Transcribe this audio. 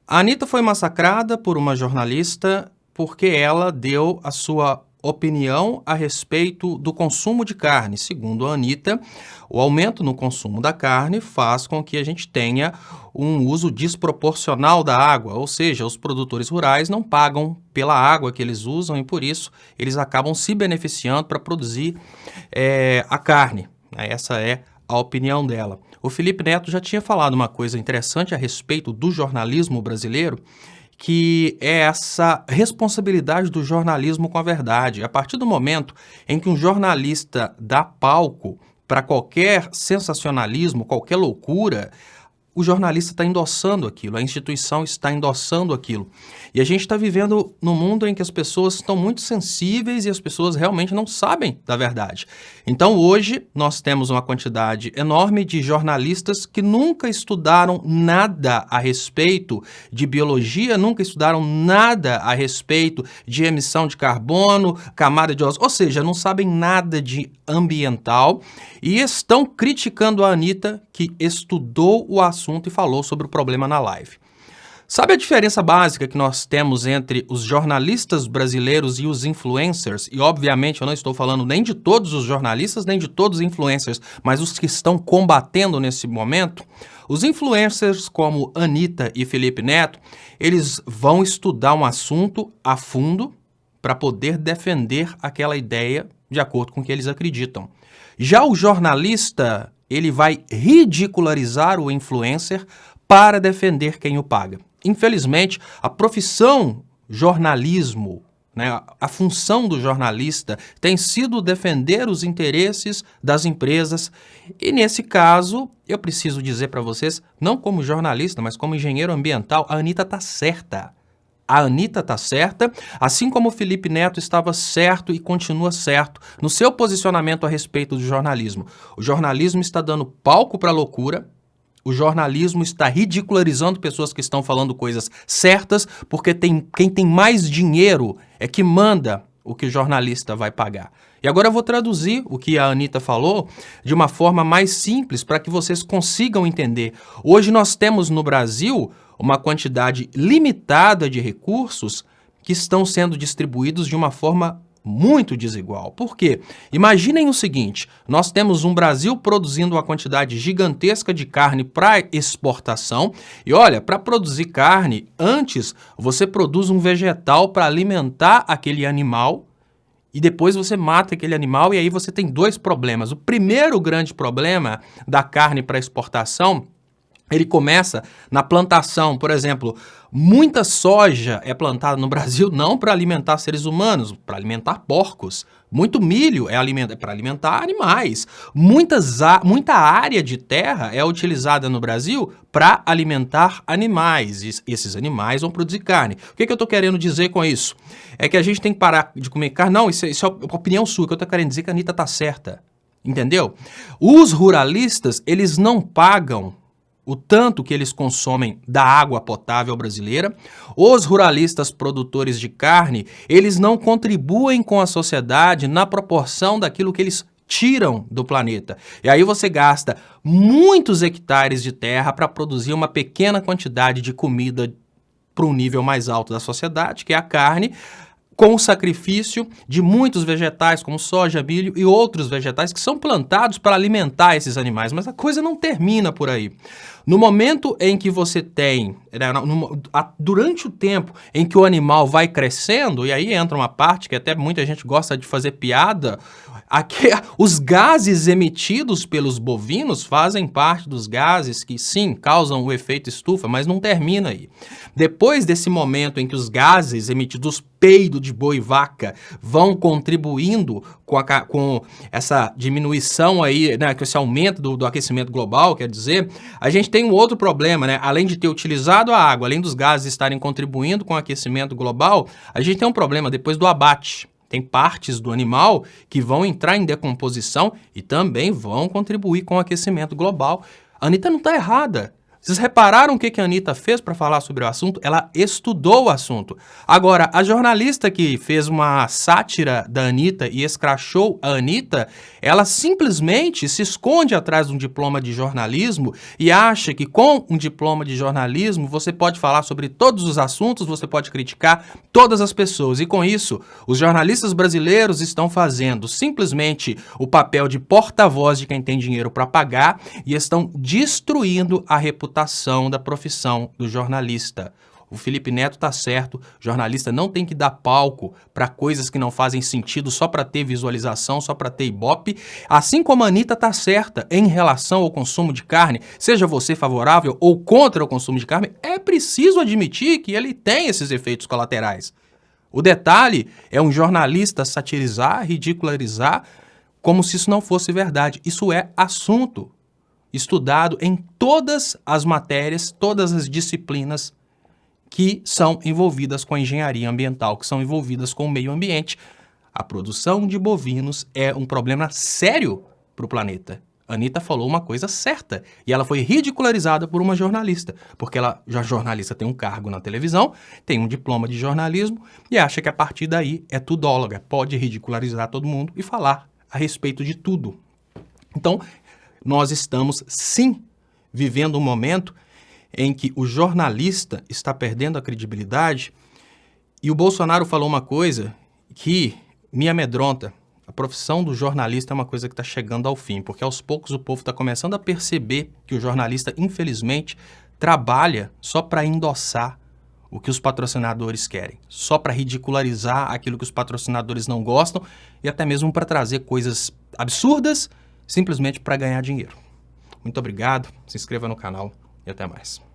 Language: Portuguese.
A Anitta foi massacrada por uma jornalista porque ela deu a sua opinião a respeito do consumo de carne. Segundo a Anitta, o aumento no consumo da carne faz com que a gente tenha um uso desproporcional da água, ou seja, os produtores rurais não pagam pela água que eles usam e por isso eles acabam se beneficiando para produzir a carne. Essa é a opinião dela. O Felipe Neto já tinha falado uma coisa interessante a respeito do jornalismo brasileiro, que é essa responsabilidade do jornalismo com a verdade. A partir do momento em que um jornalista dá palco para qualquer sensacionalismo, qualquer loucura, o jornalista está endossando aquilo, a instituição está endossando aquilo. E a gente está vivendo num mundo em que as pessoas estão muito sensíveis e as pessoas realmente não sabem da verdade. Então hoje nós temos uma quantidade enorme de jornalistas que nunca estudaram nada a respeito de biologia, nunca estudaram nada a respeito de emissão de carbono, camada de ozônio, ou seja, não sabem nada de ambiental e estão criticando a Anitta, que estudou o assunto e falou sobre o problema na live. Sabe a diferença básica que nós temos entre os jornalistas brasileiros e os influencers? E obviamente eu não estou falando nem de todos os jornalistas, nem de todos os influencers, mas os que estão combatendo nesse momento. Os influencers como Anitta e Felipe Neto, eles vão estudar um assunto a fundo para poder defender aquela ideia de acordo com o que eles acreditam. Já o jornalista, ele vai ridicularizar o influencer para defender quem o paga. Infelizmente, a profissão jornalismo, a função do jornalista tem sido defender os interesses das empresas e, nesse caso, eu preciso dizer para vocês, não como jornalista, mas como engenheiro ambiental, a Anitta está certa. A Anitta está certa, assim como o Felipe Neto estava certo e continua certo no seu posicionamento a respeito do jornalismo. O jornalismo está dando palco para a loucura, o jornalismo está ridicularizando pessoas que estão falando coisas certas, porque quem tem mais dinheiro é que manda o que o jornalista vai pagar. E agora eu vou traduzir o que a Anitta falou de uma forma mais simples para que vocês consigam entender. Hoje nós temos no Brasil uma quantidade limitada de recursos que estão sendo distribuídos de uma forma muito desigual. Por quê? Imaginem o seguinte, nós temos um Brasil produzindo uma quantidade gigantesca de carne para exportação e olha, para produzir carne, antes você produz um vegetal para alimentar aquele animal e depois você mata aquele animal e aí você tem dois problemas. O primeiro grande problema da carne para exportação, ele começa na plantação. Por exemplo, muita soja é plantada no Brasil não para alimentar seres humanos, para alimentar porcos. Muito milho é para alimentar animais. Muita área de terra é utilizada no Brasil para alimentar animais. E esses animais vão produzir carne. O que eu estou querendo dizer com isso? É que a gente tem que parar de comer carne. Não, isso é opinião sua, que eu estou querendo dizer que a Anitta está certa. Entendeu? Os ruralistas, eles não pagam o tanto que eles consomem da água potável brasileira. Os ruralistas produtores de carne, eles não contribuem com a sociedade na proporção daquilo que eles tiram do planeta. E aí você gasta muitos hectares de terra para produzir uma pequena quantidade de comida para um nível mais alto da sociedade, que é a carne, com o sacrifício de muitos vegetais, como soja, milho e outros vegetais que são plantados para alimentar esses animais. Mas a coisa não termina por aí. No momento em que você tem, durante o tempo em que o animal vai crescendo, e aí entra uma parte que até muita gente gosta de fazer piada, os gases emitidos pelos bovinos fazem parte dos gases que, sim, causam o efeito estufa, mas não termina aí. Depois desse momento em que os gases emitidos, peido de boi e vaca, vão contribuindo com essa diminuição aí, com esse aumento do aquecimento global, quer dizer, a gente tem um outro problema, além de ter utilizado a água, além dos gases estarem contribuindo com o aquecimento global, a gente tem um problema depois do abate. Tem partes do animal que vão entrar em decomposição e também vão contribuir com o aquecimento global. A Anitta não está errada. Vocês repararam o que a Anitta fez para falar sobre o assunto? Ela estudou o assunto. Agora, a jornalista que fez uma sátira da Anitta e escrachou a Anitta, ela simplesmente se esconde atrás de um diploma de jornalismo e acha que com um diploma de jornalismo você pode falar sobre todos os assuntos, você pode criticar todas as pessoas. E com isso, os jornalistas brasileiros estão fazendo simplesmente o papel de porta-voz de quem tem dinheiro para pagar e estão destruindo a reputação da profissão do jornalista. O Felipe Neto tá certo, jornalista não tem que dar palco para coisas que não fazem sentido só para ter visualização, só para ter ibope, assim como a Anitta tá certa em relação ao consumo de carne, seja você favorável ou contra o consumo de carne, é preciso admitir que ele tem esses efeitos colaterais. O detalhe é um jornalista satirizar, ridicularizar, como se isso não fosse verdade. Isso é assunto estudado em todas as matérias, todas as disciplinas que são envolvidas com a engenharia ambiental, que são envolvidas com o meio ambiente. A produção de bovinos é um problema sério para o planeta. A Anitta falou uma coisa certa e ela foi ridicularizada por uma jornalista, porque a jornalista tem um cargo na televisão, tem um diploma de jornalismo e acha que a partir daí é tudóloga, pode ridicularizar todo mundo e falar a respeito de tudo. Então, nós estamos, sim, vivendo um momento em que o jornalista está perdendo a credibilidade e o Bolsonaro falou uma coisa que me amedronta. A profissão do jornalista é uma coisa que está chegando ao fim, porque aos poucos o povo está começando a perceber que o jornalista, infelizmente, trabalha só para endossar o que os patrocinadores querem, só para ridicularizar aquilo que os patrocinadores não gostam e até mesmo para trazer coisas absurdas simplesmente para ganhar dinheiro. Muito obrigado, se inscreva no canal e até mais.